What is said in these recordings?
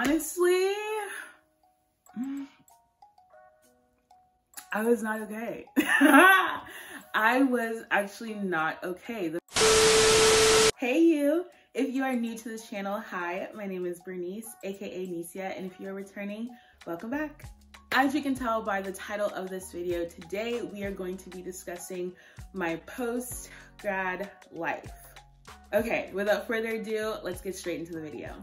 Honestly, I was not okay. I was actually not okay. Hey you, if you are new to this channel, hi, my name is Bernice, aka Nicia, and if you're returning, welcome back. As you can tell by the title of this video, today we are going to be discussing my post-grad life. Okay, without further ado, let's get straight into the video.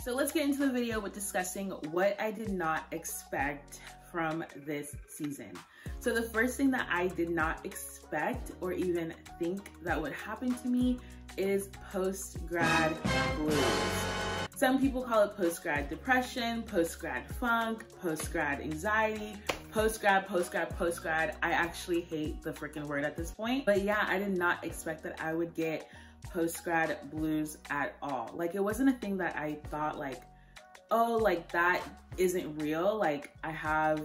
So let's get into the video with discussing what I did not expect from this season. So the first thing that I did not expect or even think that would happen to me is post-grad blues. Some people call it post-grad depression, post-grad funk, post-grad anxiety, post-grad. I actually hate the freaking word at this point. But yeah, I did not expect that I would get post-grad blues at all. Like, it wasn't a thing that I thought like, oh, like that isn't real. Like I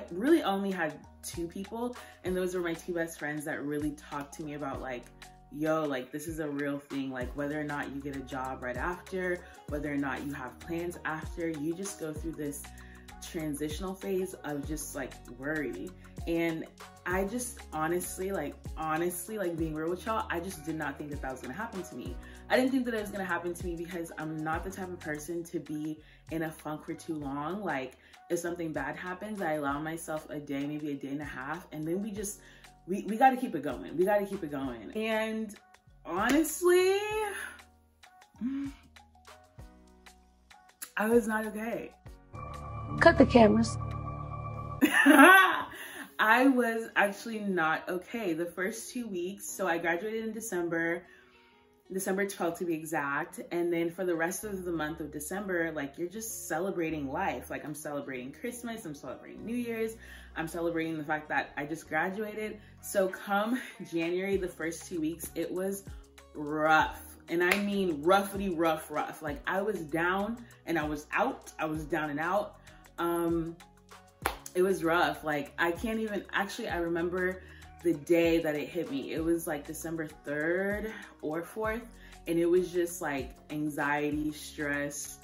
really only had two people, and those were my two best friends that really talked to me about like, yo, like this is a real thing. Like whether or not you get a job right after, whether or not you have plans after, you just go through this transitional phase of just like worry. And I just honestly, being real with y'all, I just did not think that that was gonna happen to me. I didn't think that it was gonna happen to me because I'm not the type of person to be in a funk for too long. Like if something bad happens, I allow myself a day, maybe a day and a half, and then we gotta keep it going. We gotta keep it going. And honestly, I was not okay. Cut the cameras. I was actually not okay. The first 2 weeks, so I graduated in December 12th to be exact. And then for the rest of the month of December, like you're just celebrating life. Like I'm celebrating Christmas, I'm celebrating New Year's, I'm celebrating the fact that I just graduated. So come January, the first 2 weeks, it was rough. And I mean roughly rough. Like I was down and I was out. I was down and out. It was rough. Like I can't even, actually I remember the day that it hit me. It was like December 3rd or 4th. And it was just like anxiety, stress,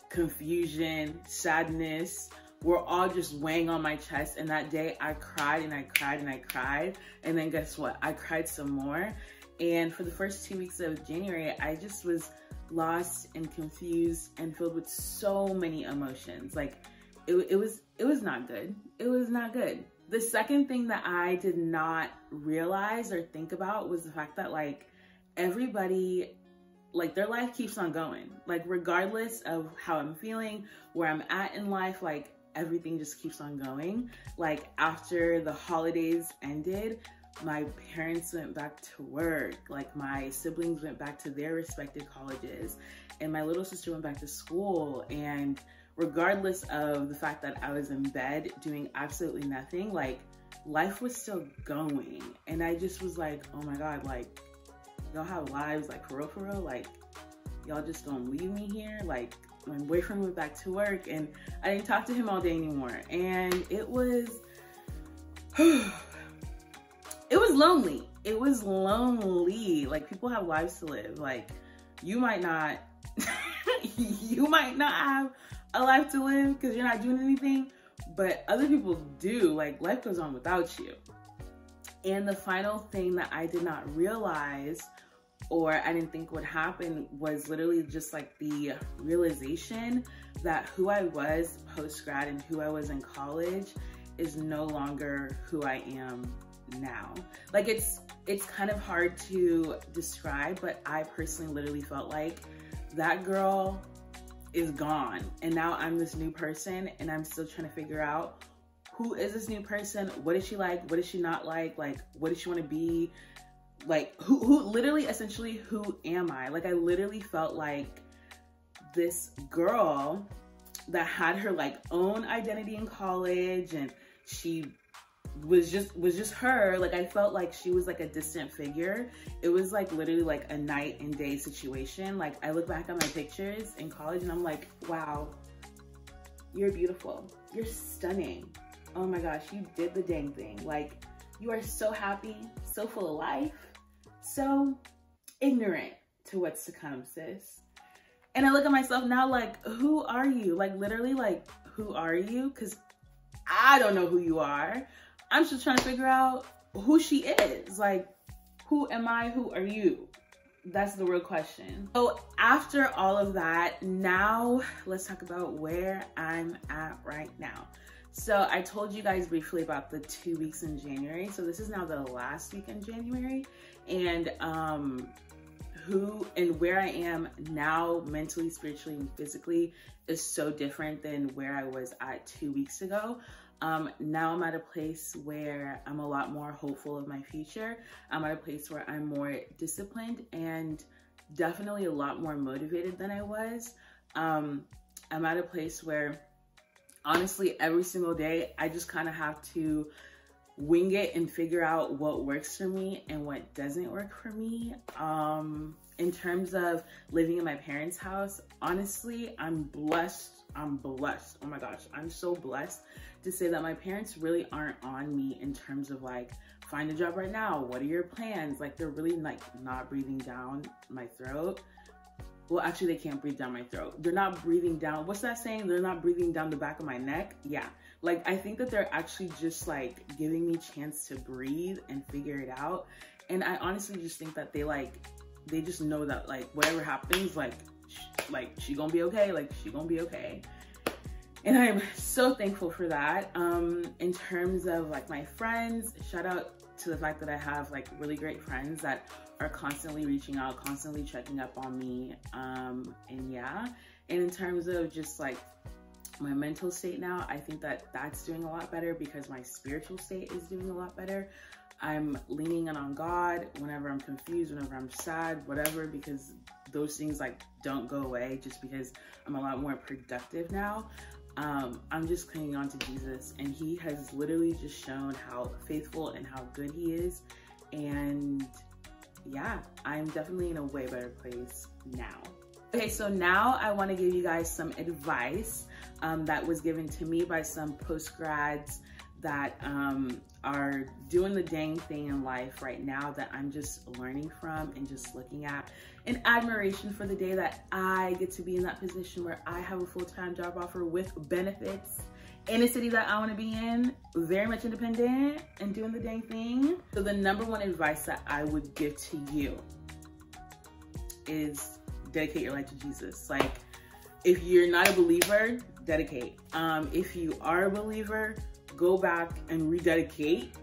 confusion, sadness were all just weighing on my chest. And that day I cried and I cried and I cried. And then guess what? I cried some more. And for the first 2 weeks of January, I just was lost and confused and filled with so many emotions. Like it was not good. It was not good. The second thing that I did not realize or think about was the fact that like everybody, like their life keeps on going. Like regardless of how I'm feeling, where I'm at in life, like everything just keeps on going. Like after the holidays ended, my parents went back to work, like my siblings went back to their respective colleges, and my little sister went back to school. And regardless of the fact that I was in bed doing absolutely nothing, like life was still going. And I just was like, oh my God, like y'all have lives, like for real, like y'all just don't leave me here. Like my boyfriend went back to work and I didn't talk to him all day anymore. And it was, it was lonely. It was lonely. Like people have lives to live. Like you might not, you might not have a life to live because you're not doing anything, but other people do. Like life goes on without you. And the final thing that I did not realize or I didn't think would happen was literally just like the realization that who I was post-grad and who I was in college is no longer who I am now. Like it's kind of hard to describe, but I personally literally felt like that girl is gone and now I'm this new person and I'm still trying to figure out who is this new person, what is she like, what is she not like what does she want to be, like who literally essentially who am I? Like I literally felt like this girl that had her like own identity in college and she was just her. Like I felt like she was like a distant figure. It was like literally like a night and day situation. Like I look back at my pictures in college and I'm like, wow, you're beautiful, you're stunning, oh my gosh, you did the dang thing. Like you are so happy, so full of life, so ignorant to what's to come, sis. And I look at myself now like, who are you? Like literally like, who are you? Because I don't know who you are. I'm just trying to figure out who she is. Like, who am I? Who are you? That's the real question. So after all of that, now let's talk about where I'm at right now. So I told you guys briefly about the 2 weeks in January. So this is now the last week in January. And who and where I am now mentally, spiritually, and physically is so different than where I was at 2 weeks ago. Now I'm at a place where I'm a lot more hopeful of my future. I'm at a place where I'm more disciplined and definitely a lot more motivated than I was. I'm at a place where honestly, every single day, I just kind of have to wing it and figure out what works for me and what doesn't work for me. In terms of living in my parents' house, honestly, I'm blessed. I'm blessed. Oh my gosh, I'm so blessed to say that my parents really aren't on me in terms of like, find a job right now. What are your plans? Like they're really like not breathing down my throat. Well, actually they can't breathe down my throat. They're not breathing down. What's that saying? They're not breathing down the back of my neck. Yeah. Like, I think that they're actually just like giving me a chance to breathe and figure it out. And I honestly just think that they just know that like whatever happens, like she gonna be okay. Like she gonna be okay. And I'm so thankful for that. In terms of like my friends, shout out to the fact that I have like really great friends that are constantly reaching out, constantly checking up on me. And yeah, and in terms of just like my mental state now, I think that that's doing a lot better because my spiritual state is doing a lot better. I'm leaning in on God whenever I'm confused, whenever I'm sad, whatever, because those things like don't go away just because I'm a lot more productive now. I'm just clinging on to Jesus, and he has literally just shown how faithful and how good he is. And yeah, I'm definitely in a way better place now. Okay, so now I want to give you guys some advice that was given to me by some post-grads that are doing the dang thing in life right now that I'm just learning from and just looking at in admiration for the day that I get to be in that position where I have a full-time job offer with benefits in a city that I want to be in, very much independent and doing the dang thing. So the number one advice that I would give to you is dedicate your life to Jesus. Like, if you're not a believer, dedicate. If you are a believer, go back and rededicate.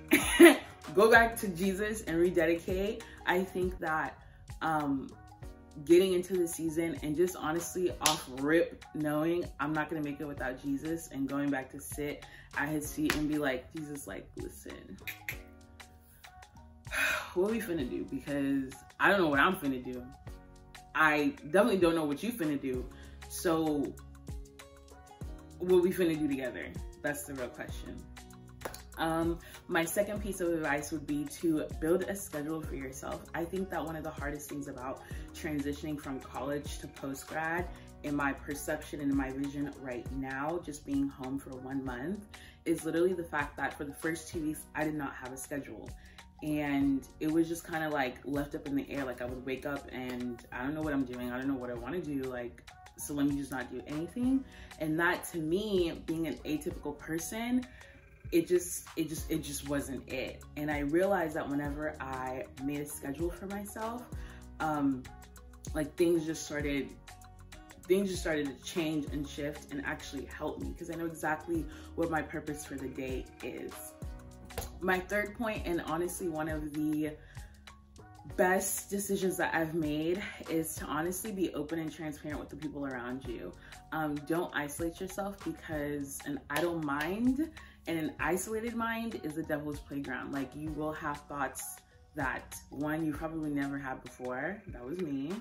Go back to Jesus and rededicate. I think that getting into the season and just honestly off rip knowing I'm not gonna make it without Jesus, and going back to sit at his feet and be like, Jesus, like, listen, what we finna do? Because I don't know what I'm finna do. I definitely don't know what you finna do. So what we finna do together? That's the real question. My second piece of advice would be to build a schedule for yourself. I think that one of the hardest things about transitioning from college to post-grad, in my perception and in my vision right now, just being home for 1 month, is literally the fact that for the first 2 weeks, I did not have a schedule. And it was just kind of like left up in the air. Like I would wake up and I don't know what I'm doing. I don't know what I want to do. Like, so let me just not do anything. And that, to me, being an atypical person, it just wasn't it. And I realized that whenever I made a schedule for myself, like things just started to change and shift and actually help me, because I know exactly what my purpose for the day is. My third point, and honestly one of the best decisions that I've made, is to honestly be open and transparent with the people around you. Don't isolate yourself, because an idle mind and an isolated mind is the devil's playground. Like, you will have thoughts that, one, you probably never had before. That was me.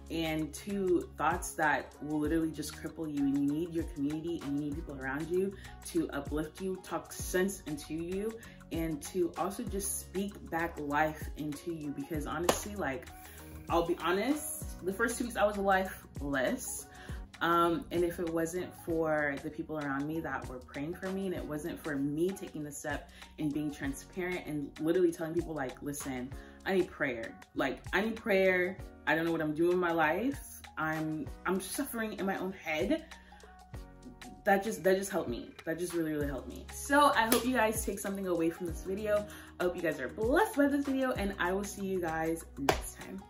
And two, thoughts that will literally just cripple you, and you need your community and you need people around you to uplift you, talk sense into you, and to also just speak back life into you. Because honestly, like, I'll be honest, the first 2 weeks I was lifeless. And if it wasn't for the people around me that were praying for me, and it wasn't for me taking the step and being transparent and literally telling people, like, listen, I need prayer. Like, I need prayer. I don't know what I'm doing in my life. I'm suffering in my own head, that just helped me. That just really helped me. So I hope you guys take something away from this video. I hope you guys are blessed by this video, and I will see you guys next time.